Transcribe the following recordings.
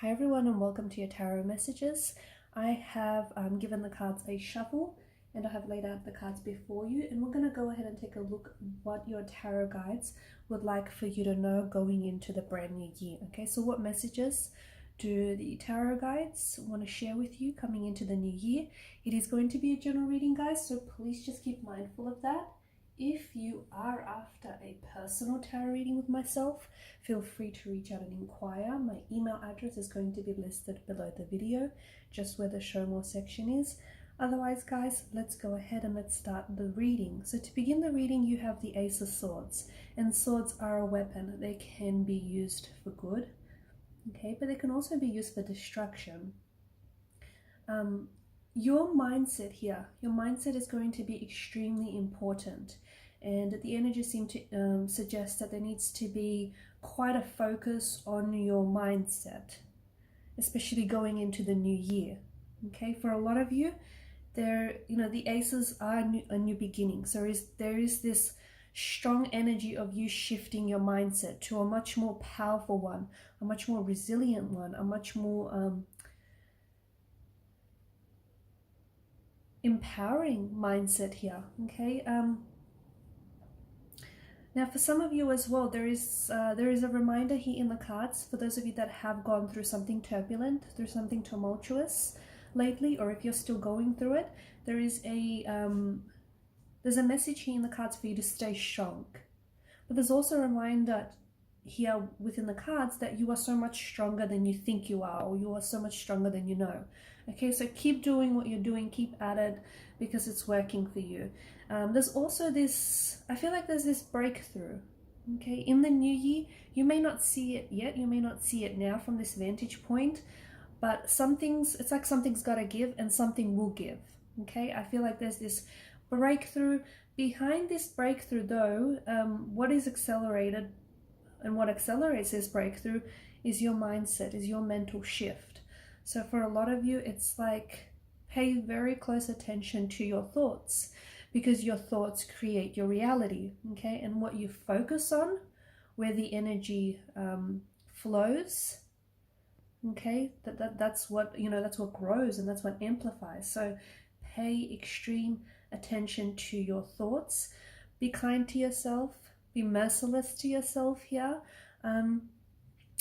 Hi everyone and welcome to your tarot messages. I have given the cards a shuffle and I have laid out the cards before you, and we're going to go ahead and take a look at what your tarot guides would like for you to know going into the brand new year. Okay, so what messages do the tarot guides want to share with you coming into the new year? It is going to be a general reading, guys, so please just keep mindful of that. If you are after a personal tarot reading with myself, feel free to reach out and inquire. My email address is going to be listed below the video, just where the show more section is. Otherwise, guys, let's go ahead and let's start the reading. So to begin the reading, you have the Ace of Swords, and swords are a weapon. They can be used for good, okay, but they can also be used for destruction. Your mindset here, your mindset is going to be extremely important, and the energies seem to suggest that there needs to be quite a focus on your mindset, especially going into the new year. Okay, for a lot of you, the aces are a new beginning. So there is this strong energy of you shifting your mindset to a much more powerful one, a much more resilient one, a much more empowering mindset here. Okay, now for some of you as well, there is a reminder here in the cards for those of you that have gone through something turbulent, through something tumultuous lately, or if you're still going through it, there's a message here in the cards for you to stay strong. But there's also a reminder here within the cards that you are so much stronger than you think you are, or you are so much stronger than you know. Okay, so keep doing what you're doing, keep at it, because it's working for you. There's also this, I feel like there's this breakthrough, okay, in the new year. You may not see it yet, you may not see it now from this vantage point, but it's like something's got to give and something will give, okay? I feel like there's this breakthrough. Behind this breakthrough though, what is accelerated and what accelerates this breakthrough is your mindset, is your mental shift. So for a lot of you, it's like pay very close attention to your thoughts, because your thoughts create your reality, okay? And what you focus on, where the energy flows, okay, that's what, that's what grows and that's what amplifies. So pay extreme attention to your thoughts. Be kind to yourself, be merciless to yourself here.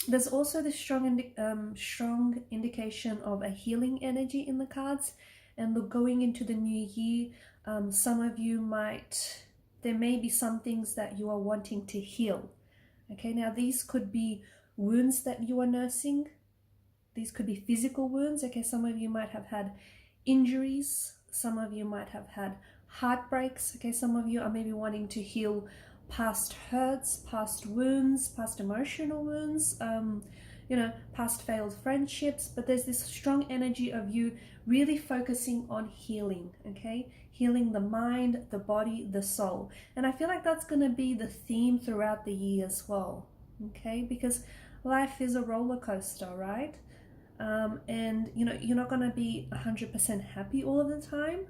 There's also this strong indication of a healing energy in the cards. And look, going into the new year, some of you there may be some things that you are wanting to heal. Okay, now these could be wounds that you are nursing. These could be physical wounds. Okay, some of you might have had injuries. Some of you might have had heartbreaks. Okay, some of you are maybe wanting to heal past hurts, past wounds, past emotional wounds, past failed friendships. But there's this strong energy of you really focusing on healing, okay? Healing the mind, the body, the soul. And I feel like that's going to be the theme throughout the year as well, okay? Because life is a roller coaster, right? And you're not going to be 100% happy all of the time.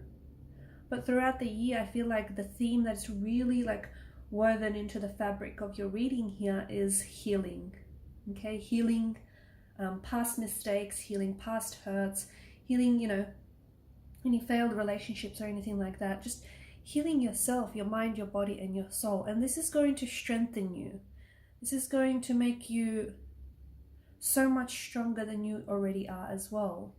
But throughout the year, I feel like the theme that's really like woven into the fabric of your reading here is healing. Okay, healing past mistakes, healing past hurts, healing, any failed relationships or anything like that. Just healing yourself, your mind, your body, and your soul. And this is going to strengthen you. This is going to make you so much stronger than you already are as well.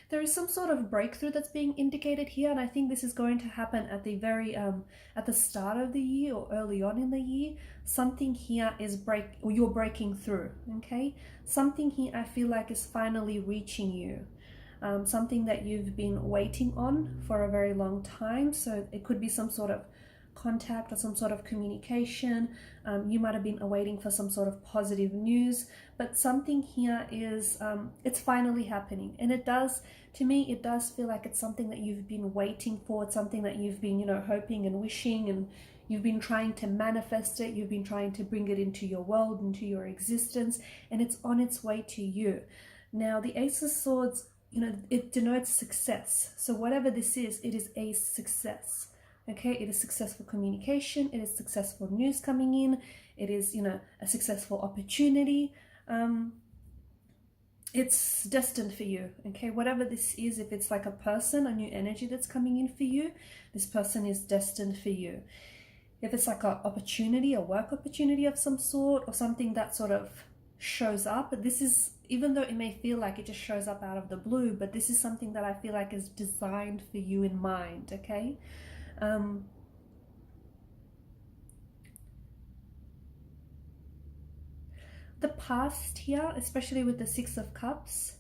There is some sort of breakthrough that's being indicated here, and I think this is going to happen at the at the start of the year or early on in the year. Something here is you're breaking through, okay? Something here I feel like is finally reaching you. Something that you've been waiting on for a very long time. So it could be some sort of contact or some sort of communication. You might have been awaiting for some sort of positive news, but something here is it's finally happening. And to me it does feel like it's something that you've been waiting for. It's something that you've been hoping and wishing, and you've been trying to manifest it. You've been trying to bring it into your world, into your existence, and it's on its way to you. Now the Ace of Swords, it denotes success. So whatever this is, it is a success. Okay, it is successful communication, it is successful news coming in, it is, you know, a successful opportunity. It's destined for you. Okay, whatever this is, if it's like a person, a new energy that's coming in for you, this person is destined for you. If it's like an opportunity, a work opportunity of some sort, or something that sort of shows up, but this is, even though it may feel like it just shows up out of the blue, but this is something that I feel like is designed for you in mind. Okay, the past here, especially with the Six of Cups,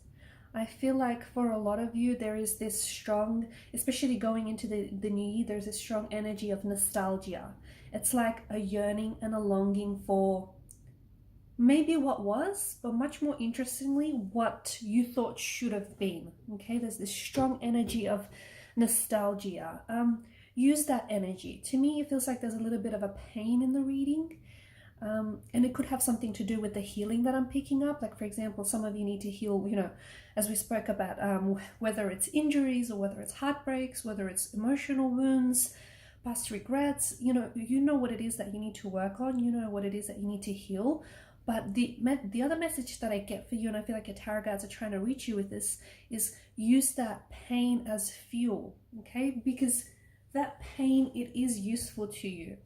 I feel like for a lot of you there is this strong, especially going into the new year, there's a strong energy of nostalgia. It's like a yearning and a longing for maybe what was, but much more interestingly, what you thought should have been. Okay, there's this strong energy of nostalgia. Use that energy. To me, it feels like there's a little bit of a pain in the reading. And it could have something to do with the healing that I'm picking up. Like, for example, some of you need to heal, you know, as we spoke about, whether it's injuries or whether it's heartbreaks, whether it's emotional wounds, past regrets, you know what it is that you need to work on, you know what it is that you need to heal. But the other message that I get for you, and I feel like your tarot guides are trying to reach you with this, is use that pain as fuel, okay? Because that pain, it is useful to you.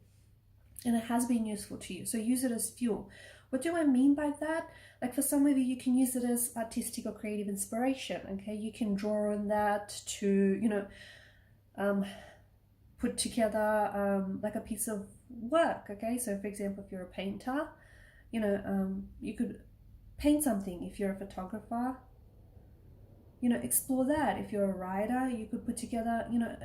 And it has been useful to you. So use it as fuel. What do I mean by that? Like, for some of you, you can use it as artistic or creative inspiration. Okay, you can draw on that to, you know, put together like a piece of work. Okay, so for example, if you're a painter, you know, you could paint something. If you're a photographer, you know, explore that. If you're a writer, you could put together, you know,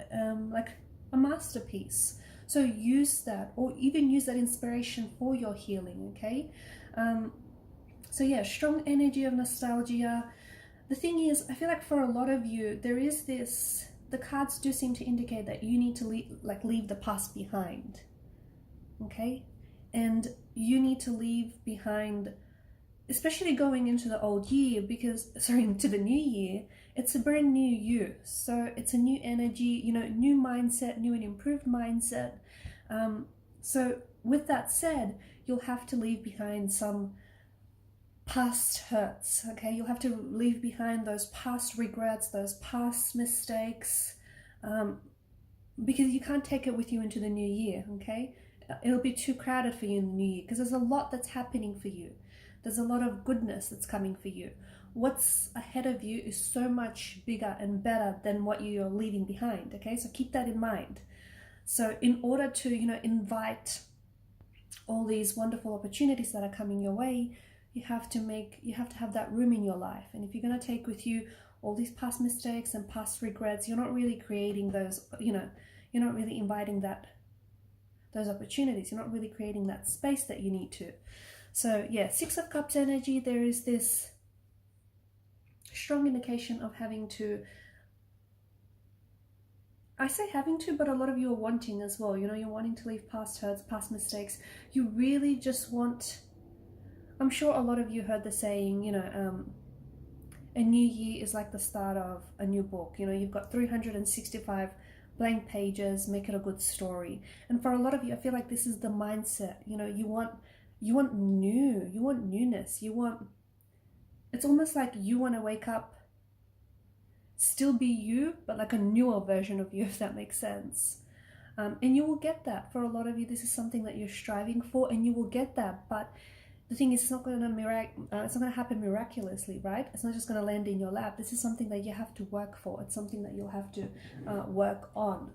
like a masterpiece. So use that, or even use that inspiration for your healing, okay? So yeah, strong energy of nostalgia. The thing is, I feel like for a lot of you, there is this, the cards do seem to indicate that you need to leave the past behind, okay? And you need to leave behind, especially going into the old year, because, sorry, into the new year, it's a brand new you. So it's a new energy, you know, new mindset, new and improved mindset. So with that said, you'll have to leave behind some past hurts, okay? You'll have to leave behind those past regrets, those past mistakes, because you can't take it with you into the new year, okay? It'll be too crowded for you in the new year, because there's a lot that's happening for you. There's a lot of goodness that's coming for you. What's ahead of you is so much bigger and better than what you're leaving behind, okay? So keep that in mind. So in order to, you know, invite all these wonderful opportunities that are coming your way, you have to have that room in your life. And if you're going to take with you all these past mistakes and past regrets, you're not really creating those, you know, you're not really inviting those opportunities. You're not really creating that space that you need to. So yeah, Six of Cups energy, there is this strong indication of having to, I say having to, but a lot of you are wanting as well. You know, you're wanting to leave past hurts, past mistakes. You really just want, I'm sure a lot of you heard the saying, you know, a new year is like the start of a new book. You know, you've got 365 blank pages, make it a good story. And for a lot of you, I feel like this is the mindset. You know, you want new, you want newness, you want, it's almost like you want to wake up, still be you, but like a newer version of you, if that makes sense. And you will get that. For a lot of you, this is something that you're striving for, and you will get that. But the thing is, it's not going to happen miraculously, right? It's not just going to land in your lap. This is something that you have to work for. It's something that you'll have to work on.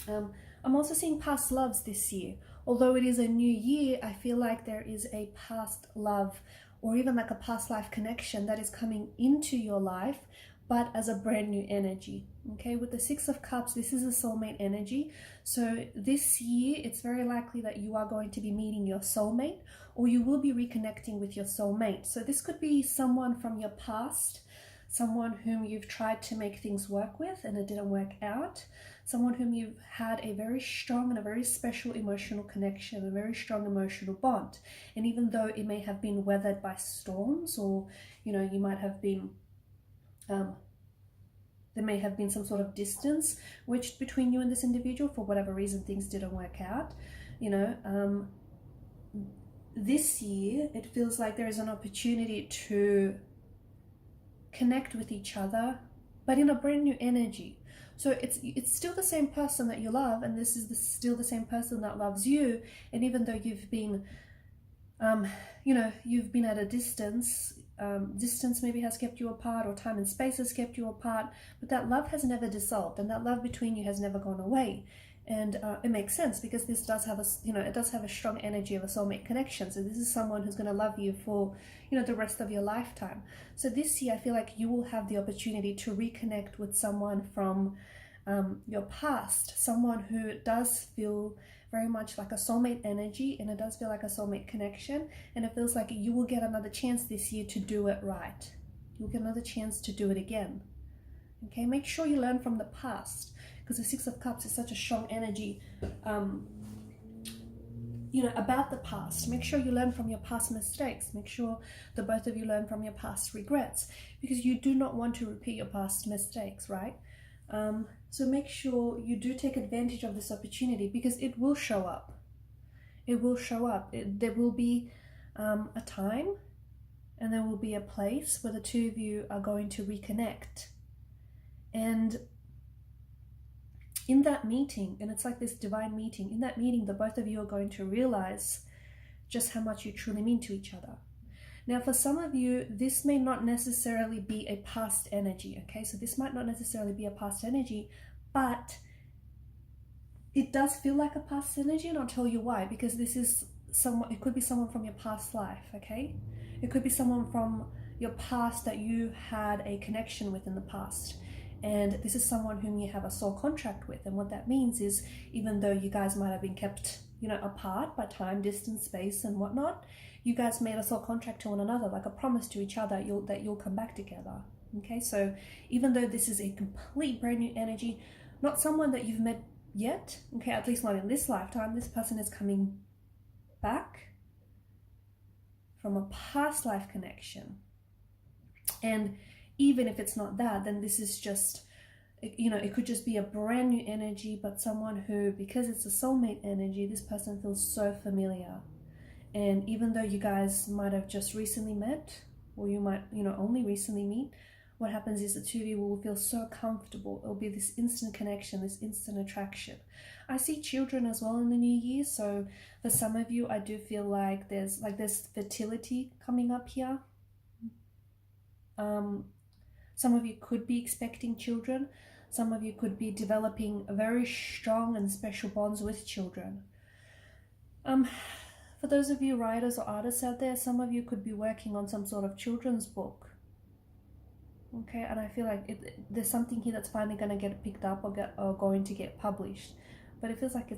I'm also seeing past loves this year. Although it is a new year, I feel like there is a past love, or even like a past life connection that is coming into your life, but as a brand new energy. Okay, with the Six of Cups, this is a soulmate energy. So this year, it's very likely that you are going to be meeting your soulmate, or you will be reconnecting with your soulmate. So this could be someone from your past, someone whom you've tried to make things work with and it didn't work out, someone whom you've had a very strong and a very special emotional connection, a very strong emotional bond. And even though it may have been weathered by storms, or, you know, you might have been there may have been some sort of distance which between you and this individual. For whatever reason, things didn't work out, you know. This year, it feels like there is an opportunity to connect with each other, but in a brand new energy. So it's still the same person that you love, and this is still the same person that loves you. And even though you've been, you know, you've been at a distance, distance maybe has kept you apart, or time and space has kept you apart, but that love has never dissolved, and that love between you has never gone away. And it makes sense, because this does have a, you know, it does have a strong energy of a soulmate connection. So this is someone who's going to love you for, you know, the rest of your lifetime. So this year, I feel like you will have the opportunity to reconnect with someone from your past, someone who does feel very much like a soulmate energy, and it does feel like a soulmate connection. And it feels like you will get another chance this year to do it right. You'll get another chance to do it again. Okay, make sure you learn from the past, because the Six of Cups is such a strong energy, you know, about the past. Make sure you learn from your past mistakes. Make sure the both of you learn from your past regrets, because you do not want to repeat your past mistakes, right? So make sure you do take advantage of this opportunity, because it will show up. It will show up. There will be a time, and there will be a place where the two of you are going to reconnect. And in that meeting, and it's like this divine meeting, in that meeting, the both of you are going to realize just how much you truly mean to each other. Now, for some of you, this may not necessarily be a past energy, okay? So this might not necessarily be a past energy, but it does feel like a past energy, and I'll tell you why. Because this is someone, it could be someone from your past life, okay? It could be someone from your past that you had a connection with in the past. And this is someone whom you have a soul contract with. And what that means is, even though you guys might have been kept, you know, apart by time, distance, space, and whatnot, you guys made a soul contract to one another, like a promise to each other that you'll come back together. Okay, so even though this is a complete brand new energy, not someone that you've met yet, okay, at least not in this lifetime, this person is coming back from a past life connection. And even if it's not that, then this is just, you know, it could just be a brand new energy, but someone who, because it's a soulmate energy, this person feels so familiar. And even though you guys might have just recently met, or you might, you know, only recently meet, what happens is the two of you will feel so comfortable. It'll be this instant connection, this instant attraction. I see children as well in the new year. So for some of you, I do feel like there's fertility coming up here. Some of you could be expecting children. Some of you could be developing very strong and special bonds with children. For those of you writers or artists out there, some of you could be working on some sort of children's book. Okay, and I feel like there's something here that's finally going to get picked up or going to get published. But it feels like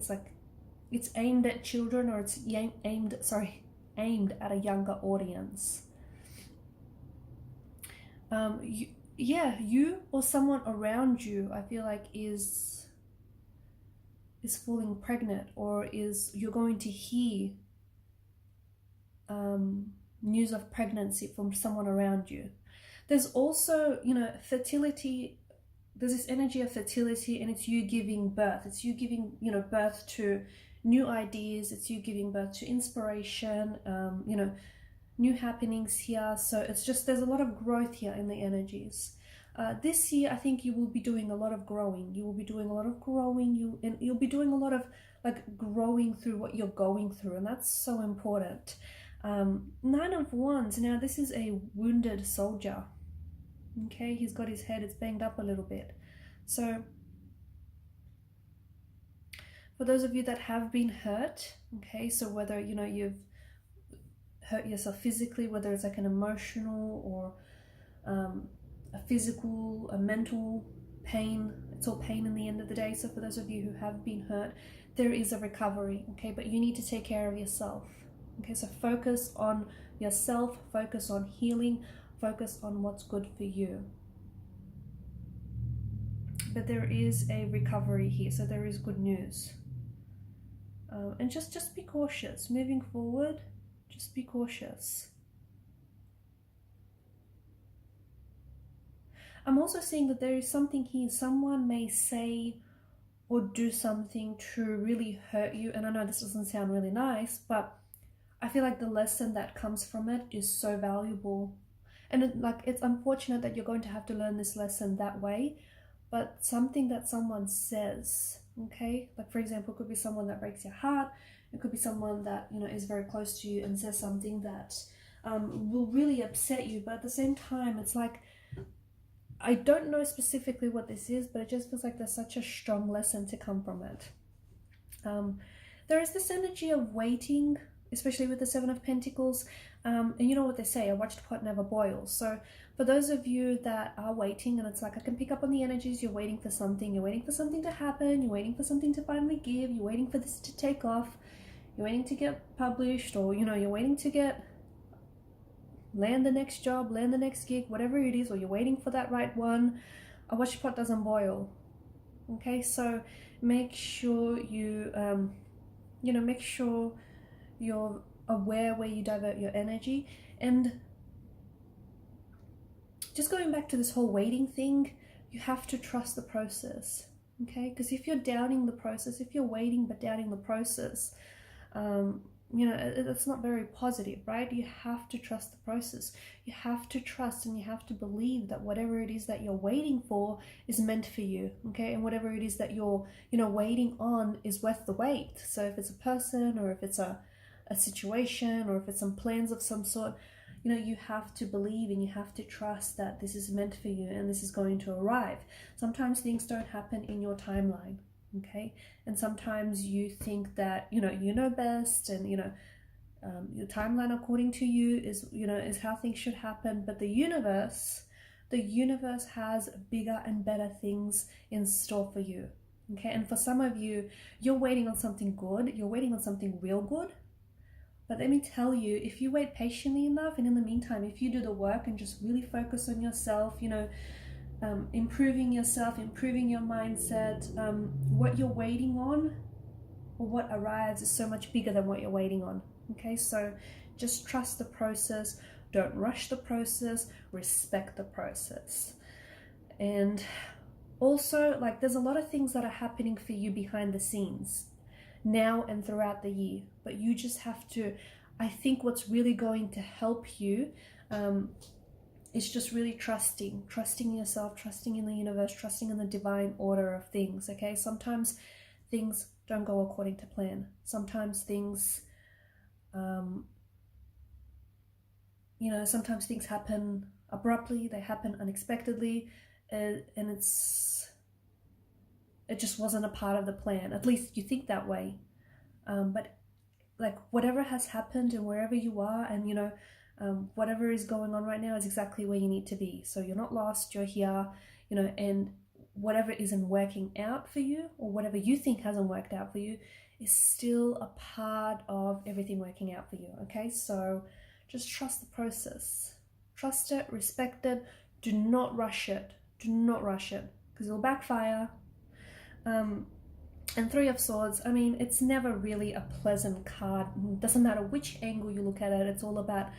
it's aimed at children, or it's aimed at a younger audience. You or someone around you, I feel like is falling pregnant, or you're going to hear news of pregnancy from someone around you. There's also, you know, fertility. There's this energy of fertility, and it's you giving birth. It's you giving, you know, birth to new ideas. It's you giving birth to inspiration, you know, new happenings here. So it's just, there's a lot of growth here in the energies. This year, I think you will be doing a lot of growing. You will be doing a lot of growing. You'll be doing a lot of like growing through what you're going through, and that's so important. 9 of Wands. Now, this is a wounded soldier. Okay, he's got his head, it's banged up a little bit. So for those of you that have been hurt, okay, so whether, you know, you've hurt yourself physically, whether it's like an emotional or a physical, a mental pain, it's all pain in the end of the day. So for those of you who have been hurt, there is a recovery, okay, but you need to take care of yourself. Okay, so focus on yourself, focus on healing, focus on what's good for you. But there is a recovery here, so there is good news. And just be cautious. Moving forward, just be cautious. I'm also seeing that there is something here. Someone may say or do something to really hurt you. And I know this doesn't sound really nice, but I feel like the lesson that comes from it is so valuable. And it's unfortunate that you're going to have to learn this lesson that way, but something that someone says, okay? Like, for example, it could be someone that breaks your heart. It could be someone that, you know, is very close to you and says something that will really upset you. But at the same time, it's like, I don't know specifically what this is, but it just feels like there's such a strong lesson to come from it. There is this energy of waiting, especially with the Seven of Pentacles. And you know what they say, a watched pot never boils. So for those of you that are waiting, and it's like I can pick up on the energies, you're waiting for something to happen, you're waiting for something to finally give, you're waiting for this to take off, you're waiting to get published, or, you know, you're waiting to land the next job, land the next gig, whatever it is, or you're waiting for that right one. A watched pot doesn't boil. Okay, so make sure you, make sure you're aware where you divert your energy. And just going back to this whole waiting thing, you have to trust the process, okay? Because if you're doubting the process, if you're waiting but doubting the process, it's not very positive, right? You have to trust the process. You have to trust and you have to believe that whatever it is that you're waiting for is meant for you, okay? And whatever it is that you're, waiting on is worth the wait. So if it's a person, or if it's a situation, or if it's some plans of some sort, you have to believe and you have to trust that this is meant for you and this is going to arrive. Sometimes things don't happen in your timeline, okay? And sometimes you think that, you know best, and, your timeline according to you is how things should happen. But the universe has bigger and better things in store for you, okay? And for some of you, you're waiting on something good, you're waiting on something real good. But let me tell you, if you wait patiently enough, and in the meantime, if you do the work and just really focus on yourself, improving yourself, improving your mindset, what you're waiting on, or what arrives, is so much bigger than what you're waiting on. Okay, so just trust the process. Don't rush the process. Respect the process. And also, like, there's a lot of things that are happening for you behind the scenes now and throughout the year, but you just have to, I think what's really going to help you is just really trusting yourself, trusting in the universe, trusting in the divine order of things, okay? Sometimes things don't go according to plan. Sometimes things, sometimes things happen abruptly, they happen unexpectedly, and it just wasn't a part of the plan. At least you think that way. But like, whatever has happened and wherever you are, and whatever is going on right now is exactly where you need to be. So you're not lost, you're here, and whatever isn't working out for you, or whatever you think hasn't worked out for you, is still a part of everything working out for you, okay? So just trust the process. Trust it, respect it, do not rush it. Do not rush it, because it'll backfire. And Three of Swords, I mean, it's never really a pleasant card. It doesn't matter which angle you look at it, it's all about,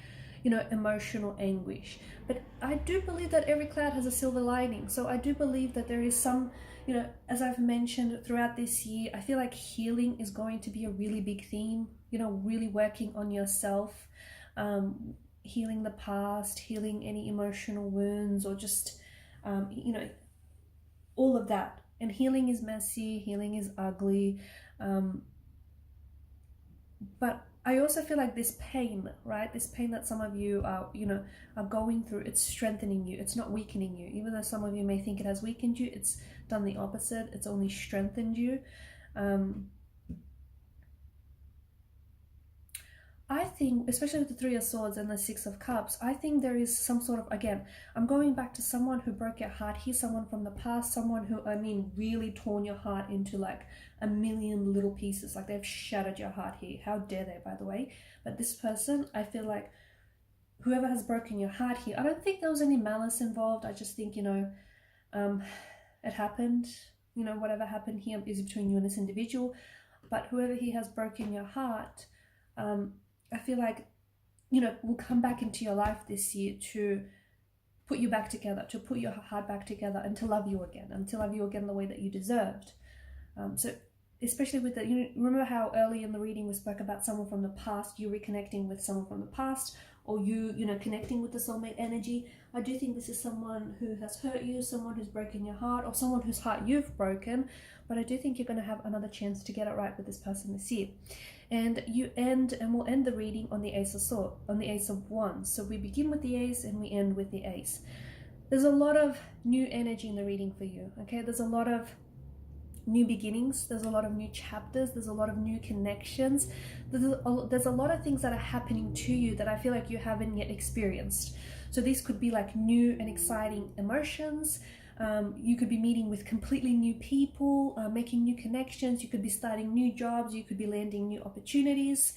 emotional anguish. But I do believe that every cloud has a silver lining. So I do believe that there is some, as I've mentioned throughout this year, I feel like healing is going to be a really big theme, really working on yourself, healing the past, healing any emotional wounds, or just, all of that. And healing is messy, healing is ugly, but I also feel like this pain, right? This pain that some of you are, are going through, it's strengthening you. It's not weakening you. Even though some of you may think it has weakened you, it's done the opposite. It's only strengthened you. I think, especially with the Three of Swords and the Six of Cups, I think there is some sort of, again, I'm going back to someone who broke your heart here, someone from the past, someone who, really torn your heart into like a million little pieces, like they've shattered your heart here. How dare they, by the way? But this person, I feel like whoever has broken your heart here, I don't think there was any malice involved. I just think, it happened. Whatever happened here is between you and this individual. But whoever he has broken your heart, I feel like, will come back into your life this year to put you back together, to put your heart back together, and to love you again, and to love you again the way that you deserved. So especially with the, you know, remember how early in the reading we spoke about someone from the past, you reconnecting with someone from the past, or you know, connecting with the soulmate energy. I do think this is someone who has hurt you, someone who's broken your heart, or someone whose heart you've broken, but I do think you're going to have another chance to get it right with this person this year. And we'll end the reading on the Ace of Swords, on the Ace of Wands. So we begin with the Ace and we end with the Ace. There's a lot of new energy in the reading for you, okay? There's a lot of new beginnings, there's a lot of new chapters, there's a lot of new connections, there's a lot of things that are happening to you that I feel like you haven't yet experienced. So these could be like new and exciting emotions. You could be meeting with completely new people, making new connections. You could be starting new jobs. You could be landing new opportunities.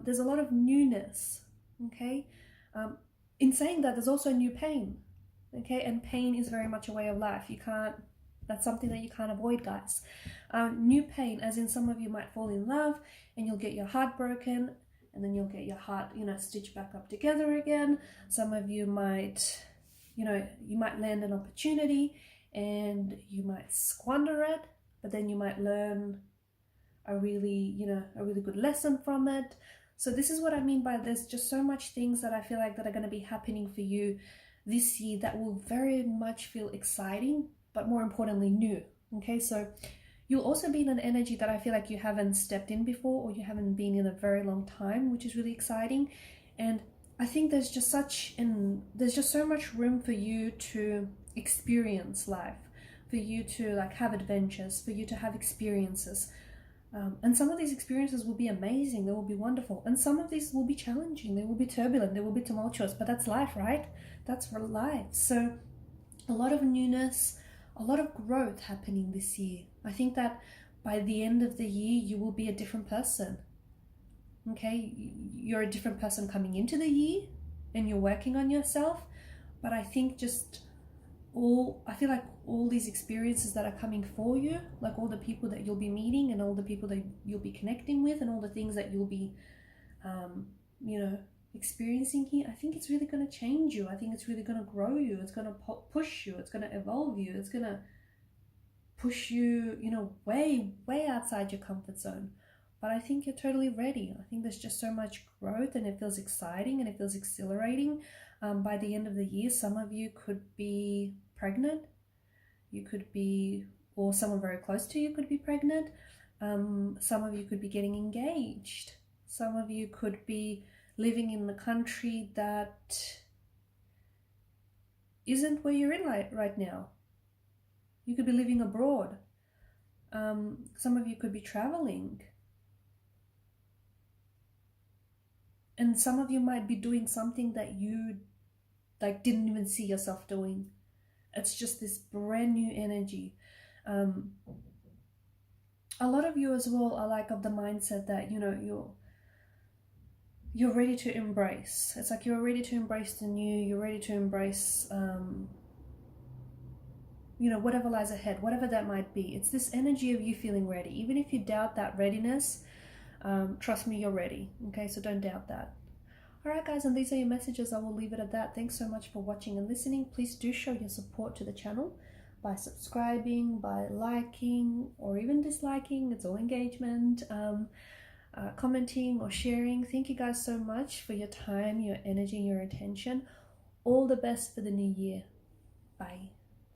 There's a lot of newness, okay? In saying that, there's also new pain, okay? And pain is very much a way of life. That's something that you can't avoid, guys. New pain, as in some of you might fall in love and you'll get your heart broken, and then you'll get your heart, you know, stitched back up together again. Some of you might, you know, you might land an opportunity and you might squander it, but then you might learn a really good lesson from it. So this is what I mean by there's just so much things that I feel like that are going to be happening for you this year that will very much feel exciting, but more importantly, new. Okay, so you'll also be in an energy that I feel like you haven't stepped in before, or you haven't been in a very long time, which is really exciting. And I think there's just so much room for you to experience life, for you to like have adventures, for you to have experiences. And some of these experiences will be amazing, they will be wonderful. And some of these will be challenging, they will be turbulent, they will be tumultuous, but that's life, right? That's for life. So a lot of newness, a lot of growth happening this year. I think that by the end of the year, you will be a different person. Okay, you're a different person coming into the year and you're working on yourself. But I think I feel like all these experiences that are coming for you, like all the people that you'll be meeting and all the people that you'll be connecting with and all the things that you'll be, you know, experiencing here, I think it's really going to change you. I think it's really going to grow you. It's going to push you. It's going to evolve you. It's going to push you, you know, way, way outside your comfort zone. But I think you're totally ready. I think there's just so much growth and it feels exciting and it feels exhilarating. By the end of the year, some of you could be pregnant. You could be, or someone very close to you could be pregnant. Some of you could be getting engaged. Some of you could be living in the country that isn't where you're in right now. You could be living abroad. Some of you could be traveling. And some of you might be doing something that you like didn't even see yourself doing. It's just this brand new energy. A lot of you as well are like of the mindset that, you know, you're ready to embrace. It's like you're ready to embrace the new, you're ready to embrace, you know, whatever lies ahead, whatever that might be. It's this energy of you feeling ready. Even if you doubt that readiness, trust me, you're ready. Okay, so don't doubt that. All right, guys, and these are your messages. I will leave it at that. Thanks so much for watching and listening. Please do show your support to the channel by subscribing, by liking, or even disliking. It's all engagement. Commenting or sharing. Thank you guys so much for your time, your energy, your attention. All the best for the new year. Bye.